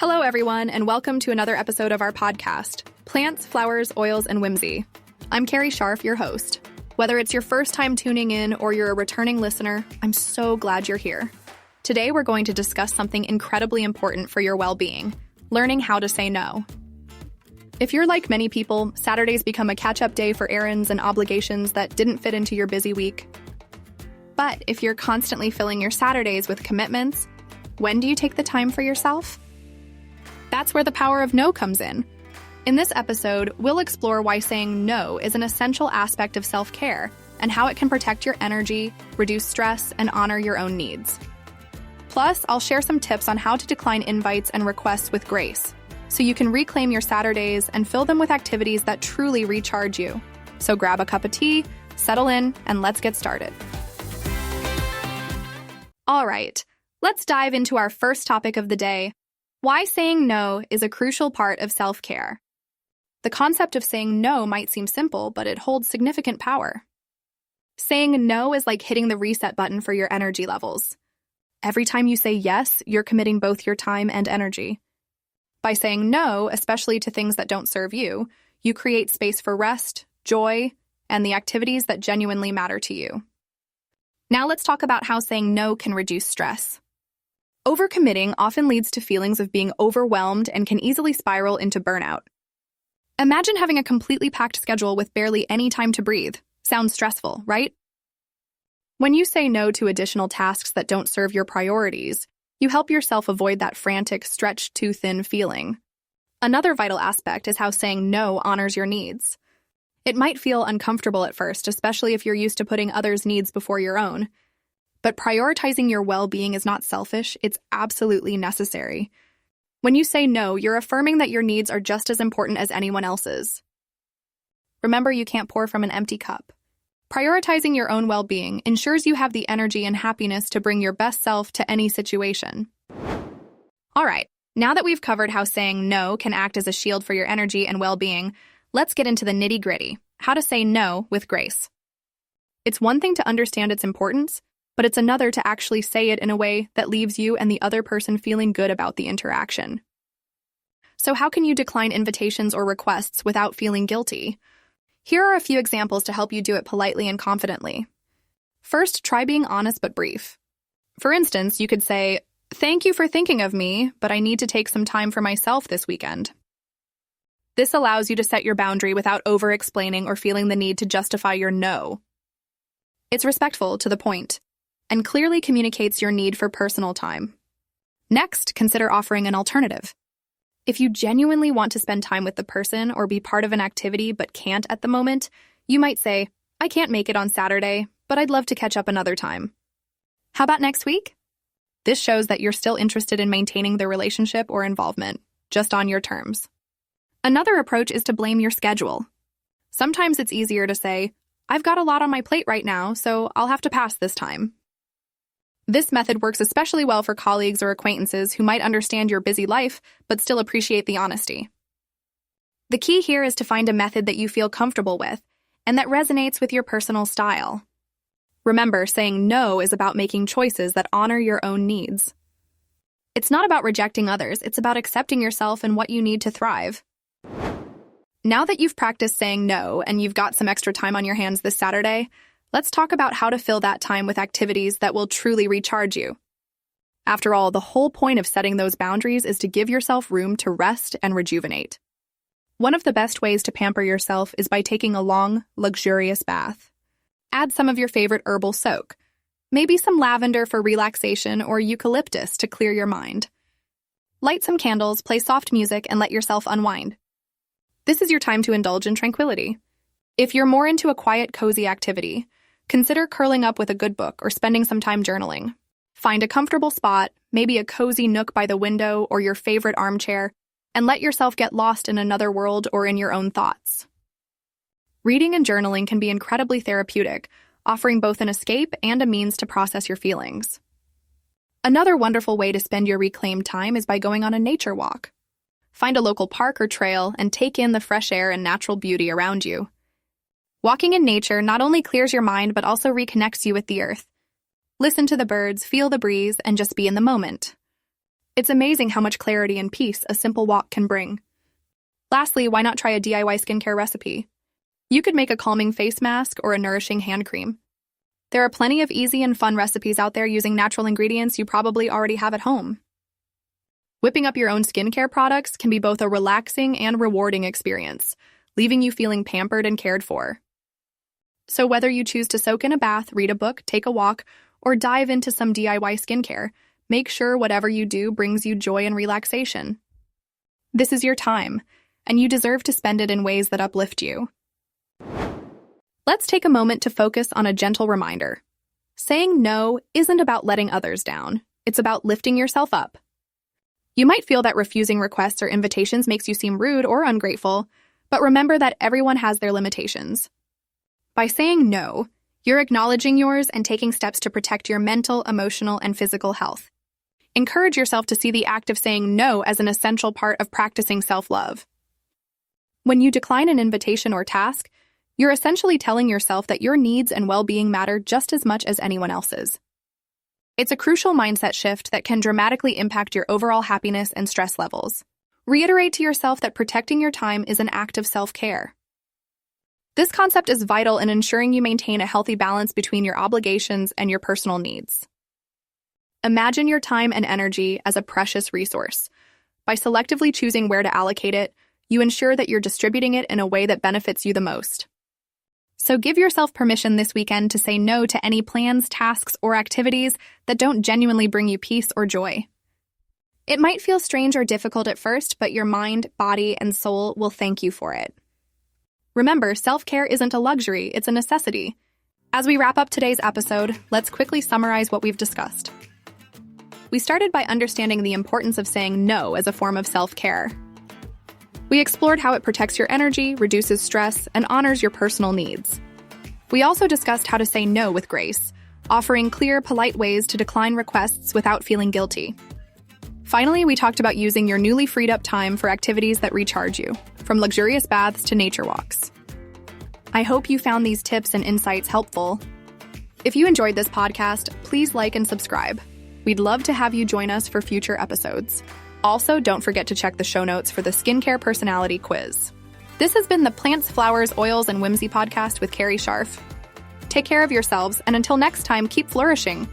Hello, everyone, and welcome to another episode of our podcast, Plants, Flowers, Oils, and Whimsy. I'm Carrie Scharf, your host. Whether it's your first time tuning in or you're a returning listener, I'm so glad you're here. Today, we're going to discuss something incredibly important for your well-being, learning how to say no. If you're like many people, Saturdays become a catch-up day for errands and obligations that didn't fit into your busy week. But if you're constantly filling your Saturdays with commitments, when do you take the time for yourself? That's where the power of no comes in. In this episode, we'll explore why saying no is an essential aspect of self-care and how it can protect your energy, reduce stress, and honor your own needs. Plus, I'll share some tips on how to decline invites and requests with grace, so you can reclaim your Saturdays and fill them with activities that truly recharge you. So grab a cup of tea, settle in, and let's get started. All right, let's dive into our first topic of the day: why saying no is a crucial part of self-care. The concept of saying no might seem simple, but it holds significant power. Saying no is like hitting the reset button for your energy levels. Every time you say yes, you're committing both your time and energy. By saying no, especially to things that don't serve you, you create space for rest, joy, and the activities that genuinely matter to you. Now let's talk about how saying no can reduce stress. Overcommitting often leads to feelings of being overwhelmed and can easily spiral into burnout. Imagine having a completely packed schedule with barely any time to breathe. Sounds stressful, right? When you say no to additional tasks that don't serve your priorities, you help yourself avoid that frantic, stretched too thin feeling. Another vital aspect is how saying no honors your needs. It might feel uncomfortable at first, especially if you're used to putting others' needs before your own. But prioritizing your well-being is not selfish, it's absolutely necessary. When you say no, you're affirming that your needs are just as important as anyone else's. Remember, you can't pour from an empty cup. Prioritizing your own well-being ensures you have the energy and happiness to bring your best self to any situation. All right, now that we've covered how saying no can act as a shield for your energy and well-being, let's get into the nitty-gritty: how to say no with grace. It's one thing to understand its importance, but it's another to actually say it in a way that leaves you and the other person feeling good about the interaction. So how can you decline invitations or requests without feeling guilty? Here are a few examples to help you do it politely and confidently. First, try being honest but brief. For instance, you could say, "Thank you for thinking of me, but I need to take some time for myself this weekend." This allows you to set your boundary without over-explaining or feeling the need to justify your no. It's respectful to the point, and clearly communicates your need for personal time. Next, consider offering an alternative. If you genuinely want to spend time with the person or be part of an activity but can't at the moment, you might say, "I can't make it on Saturday, but I'd love to catch up another time. How about next week?" This shows that you're still interested in maintaining the relationship or involvement, just on your terms. Another approach is to blame your schedule. Sometimes it's easier to say, "I've got a lot on my plate right now, so I'll have to pass this time." This method works especially well for colleagues or acquaintances who might understand your busy life but still appreciate the honesty. The key here is to find a method that you feel comfortable with and that resonates with your personal style. Remember, saying no is about making choices that honor your own needs. It's not about rejecting others, it's about accepting yourself and what you need to thrive. Now that you've practiced saying no and you've got some extra time on your hands this Saturday, let's talk about how to fill that time with activities that will truly recharge you. After all, the whole point of setting those boundaries is to give yourself room to rest and rejuvenate. One of the best ways to pamper yourself is by taking a long, luxurious bath. Add some of your favorite herbal soak, maybe some lavender for relaxation or eucalyptus to clear your mind. Light some candles, play soft music, and let yourself unwind. This is your time to indulge in tranquility. If you're more into a quiet, cozy activity, consider curling up with a good book or spending some time journaling. Find a comfortable spot, maybe a cozy nook by the window or your favorite armchair, and let yourself get lost in another world or in your own thoughts. Reading and journaling can be incredibly therapeutic, offering both an escape and a means to process your feelings. Another wonderful way to spend your reclaimed time is by going on a nature walk. Find a local park or trail and take in the fresh air and natural beauty around you. Walking in nature not only clears your mind but also reconnects you with the earth. Listen to the birds, feel the breeze, and just be in the moment. It's amazing how much clarity and peace a simple walk can bring. Lastly, why not try a DIY skincare recipe? You could make a calming face mask or a nourishing hand cream. There are plenty of easy and fun recipes out there using natural ingredients you probably already have at home. Whipping up your own skincare products can be both a relaxing and rewarding experience, leaving you feeling pampered and cared for. So whether you choose to soak in a bath, read a book, take a walk, or dive into some DIY skincare, make sure whatever you do brings you joy and relaxation. This is your time, and you deserve to spend it in ways that uplift you. Let's take a moment to focus on a gentle reminder. Saying no isn't about letting others down. It's about lifting yourself up. You might feel that refusing requests or invitations makes you seem rude or ungrateful, but remember that everyone has their limitations. By saying no, you're acknowledging yours and taking steps to protect your mental, emotional, and physical health. Encourage yourself to see the act of saying no as an essential part of practicing self-love. When you decline an invitation or task, you're essentially telling yourself that your needs and well-being matter just as much as anyone else's. It's a crucial mindset shift that can dramatically impact your overall happiness and stress levels. Reiterate to yourself that protecting your time is an act of self-care. This concept is vital in ensuring you maintain a healthy balance between your obligations and your personal needs. Imagine your time and energy as a precious resource. By selectively choosing where to allocate it, you ensure that you're distributing it in a way that benefits you the most. So give yourself permission this weekend to say no to any plans, tasks, or activities that don't genuinely bring you peace or joy. It might feel strange or difficult at first, but your mind, body, and soul will thank you for it. Remember, self-care isn't a luxury, it's a necessity. As we wrap up today's episode, let's quickly summarize what we've discussed. We started by understanding the importance of saying no as a form of self-care. We explored how it protects your energy, reduces stress, and honors your personal needs. We also discussed how to say no with grace, offering clear, polite ways to decline requests without feeling guilty. Finally, we talked about using your newly freed up time for activities that recharge you, from luxurious baths to nature walks. I hope you found these tips and insights helpful. If you enjoyed this podcast, please like and subscribe. We'd love to have you join us for future episodes. Also, don't forget to check the show notes for the Skincare Personality Quiz. This has been the Plants, Flowers, Oils, and Whimsy podcast with Carrie Scharf. Take care of yourselves, and until next time, keep flourishing.